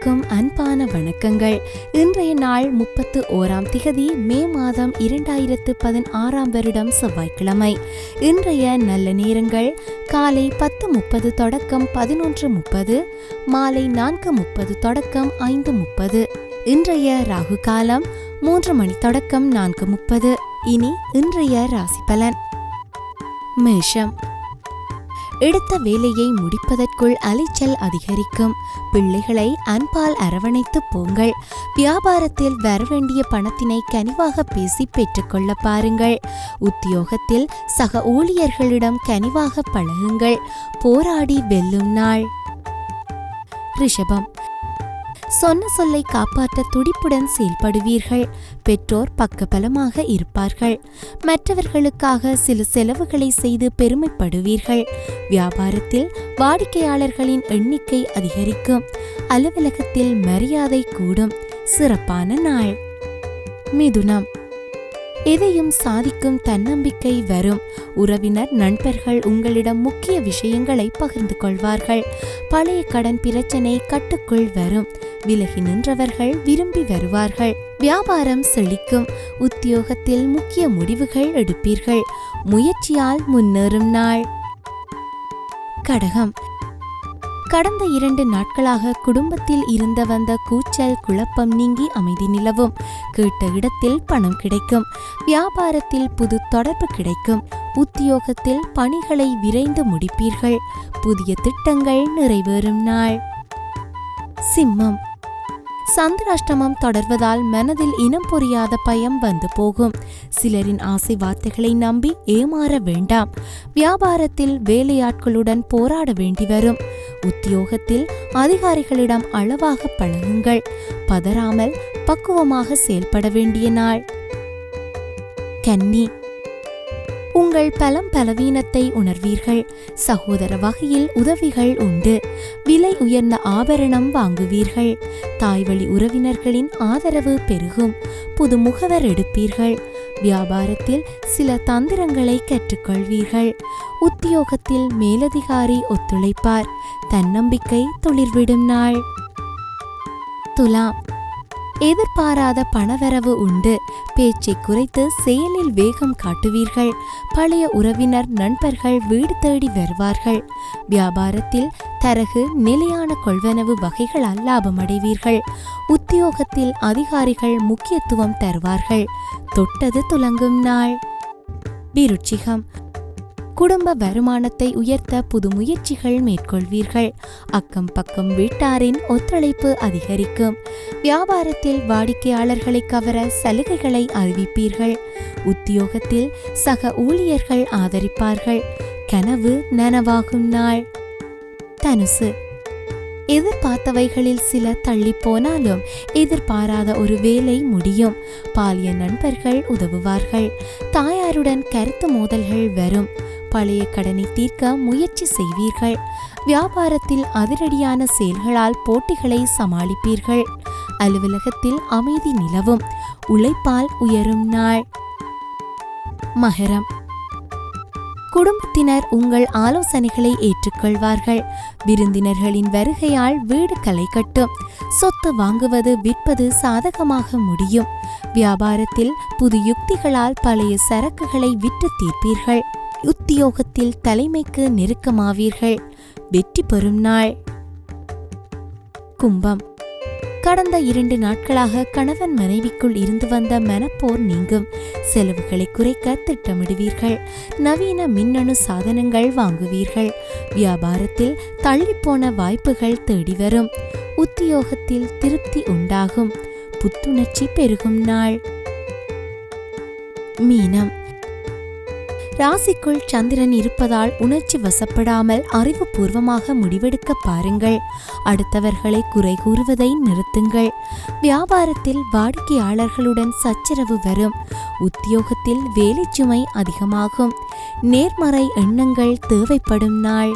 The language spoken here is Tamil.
அனைவருக்கும் அன்பான வணக்கங்கள். இன்றைய நாள் 31ஆம் திகதி மே மாதம் 2016 வருடம் செவ்வாய்க்கிழமை. இன்றைய நல்ல நேரங்கள் காலை 10:30 தொடக்கம் 11:30, மாலை 4:30 தொடக்கம் 5:30. இன்றைய ராகு காலம் 3 மணி தொடக்கம் 4:30. இனி இன்றைய ராசி பலன். மேஷம். எடுத்த வேலையை முடிப்பதற்குள் அலைச்சல் அதிகரிக்கும். பிள்ளைகளை அன்பால் அரவணைத்து போங்கள். வியாபாரத்தில் வரவேண்டிய பணத்தினை கனிவாக பேசி பெற்றுக்கொள்ள பாருங்கள். உத்தியோகத்தில் சக ஊழியர்களிடம் கனிவாக பழகுங்கள். போராடி வெல்லும் நாள். ரிஷபம். சொன்ன சொல்லை காப்பாற்ற துடிப்புடன் செயல்படுவீர்கள். பெற்றோர் பக்கபலமாக இருப்பார்கள். மற்றவர்களுக்காக சில செலவுகளை செய்து பெருமைப்படுவீர்கள். வியாபாரத்தில் வாடிக்கையாளர்களின் எண்ணிக்கை அதிகரிக்கும். அலுவலகத்தில் மரியாதை கூடும். சிறப்பான நாள். மிதுனம். எதையும் சாதிக்கும் தன்னம்பிக்கை வரும். உறவினர் நண்பர்கள் உங்களிடம் முக்கிய விஷயங்களை பகிர்ந்து கொள்வார்கள். பழைய கடன் பிரச்சனை கட்டுக்குள் வரும். விலகி நின்றவர்கள் விரும்பி வருவார்கள். வியாபாரம் செழிக்கும். உத்தியோகத்தில் முக்கிய முடிவுகள் எடுப்பீர்கள். முயற்சியால் முன்னேறும் நாள். கடகம். கடந்த 2 நாட்களாக குடும்பத்தில் இருந்து வந்த கூச்சல் குழப்பம் நீங்கி அமைதி நிலவும். கேட்ட இடத்தில் பணம் கிடைக்கும். வியாபாரத்தில் புது தொடர்பு கிடைக்கும். உத்தியோகத்தில் பணிகளை விரைந்து முடிப்பீர்கள். புதிய திட்டங்கள் நிறைவேறும் நாள். சிம்மம். சந்திராஷ்டமம் தொடர்வதால் மனதில் இனம் புரியாத பயம் வந்து போகும். சிலரின் ஆசை வார்த்தைகளை நம்பி ஏமாற வேண்டாம். வியாபாரத்தில் வேலையாட்களுடன் போராட வேண்டி வரும். உத்தியோகத்தில் அதிகாரிகளிடம் அளவாக பழகுங்கள். பதறாமல் பக்குவமாக செயல்பட வேண்டிய நாள். கன்னி. உங்கள் பலவீனத்தை உணர்வீர்கள். சகோதர வகையில் உதவிகள் உண்டு. விலை உயர்ந்த ஆபரணம் வாங்குவீர்கள். தாய்வழி உறவினர்களின் ஆதரவு பெருகும். புது முகவர் எடுப்பீர்கள். வியாபாரத்தில் சில தந்திரங்களை கற்றுக்கொள்வீர்கள். உத்தியோகத்தில் மேலதிகாரி ஒத்துழைப்பார். தன்னம்பிக்கை துளிர்விடும் நாள். துலாம். எதிர்பாராத பணவரவு உண்டு. பேச்சை குறைத்து செயலில் வேகம் காட்டுவீர்கள். பழைய உறவினர் நண்பர்கள் வீடு தேடி வருவார்கள். வியாபாரத்தில் தரகு நிலையான கொள்வனவு வகைகளால் லாபமடைவீர்கள். உத்தியோகத்தில் அதிகாரிகள் முக்கியத்துவம் தருவார்கள். தொட்டது துலங்கும் நாள். விருச்சிகம். குடும்ப வருமானத்தை உயர்த்த புது முயற்சிகள் மேற்கொள்வீர்கள். அக்கம் பக்கம் வீட்டாரின் ஒத்துழைப்பு அதிகரிக்கும். வியாபாரத்தில் வாடிக்கையாளர்களை கவர சலுகைகளை அறிவிப்பீர்கள். உத்தியோகத்தில் சக ஊழியர்கள் ஆதரிப்பார்கள். கனவு நனவாகும் நாள். தனுசு. எதிர்பார்த்தவைகளில் சில தள்ளி போனாலும் எதிர்பாராத ஒரு வேலை முடியும். பாலிய நண்பர்கள் உதவுவார்கள். தாயாருடன் கருத்து மோதல்கள் வரும். பழைய கடனை தீர்க்க முயற்சி செய்வீர்கள். வியாபாரத்தில் அதிரடியான செயல்களால் போட்டிகளை சமாளிப்பீர்கள். அலுவலகத்தில் அமைதி நிலவும். உழைப்பால் உயரும் நாள். மகரம். குடும்பத்தினர் உங்கள் ஆலோசனைகளை ஏற்றுக்கொள்வார்கள். விருந்தினர்களின் வருகையால் வீடு களை கட்டும். சொத்து வாங்குவது விற்பது சாதகமாக முடியும். வியாபாரத்தில் புது யுக்திகளால் பழைய சரக்குகளை விற்று தீர்ப்பீர்கள். உத்தியோகத்தில் தலைமைக்கு நெருக்கமாவீர்கள். வெற்றி பெறும் நாள். கும்பம். கடந்த 2 நாட்களாக கணவன் மனைவிக்குள் இருந்து வந்த மனப்போர் நீங்கும். செலவுகளை குறைக்க திட்டமிடுவீர்கள். நவீன மின்னணு சாதனங்கள் வாங்குவீர்கள். வியாபாரத்தில் தள்ளிப்போன வாய்ப்புகள் தேடி வரும். உத்தியோகத்தில் திருப்தி உண்டாகும். புத்துணர்ச்சி பெருகும் நாள். மீனம். ராசிக்குள் சந்திரன் இருப்பதால் உணர்ச்சி வசப்படாமல் அறிவுபூர்வமாக முடிவெடுக்க பாருங்கள். அடுத்தவர்களை குறை கூறுவதை நிறுத்துங்கள். வியாபாரத்தில் வாடிக்கையாளர்களுடன் சச்சரவு வரும். உத்தியோகத்தில் வேலை சுமை அதிகமாகும். நேர்மறை எண்ணங்கள் தேவைப்படும் நாள்.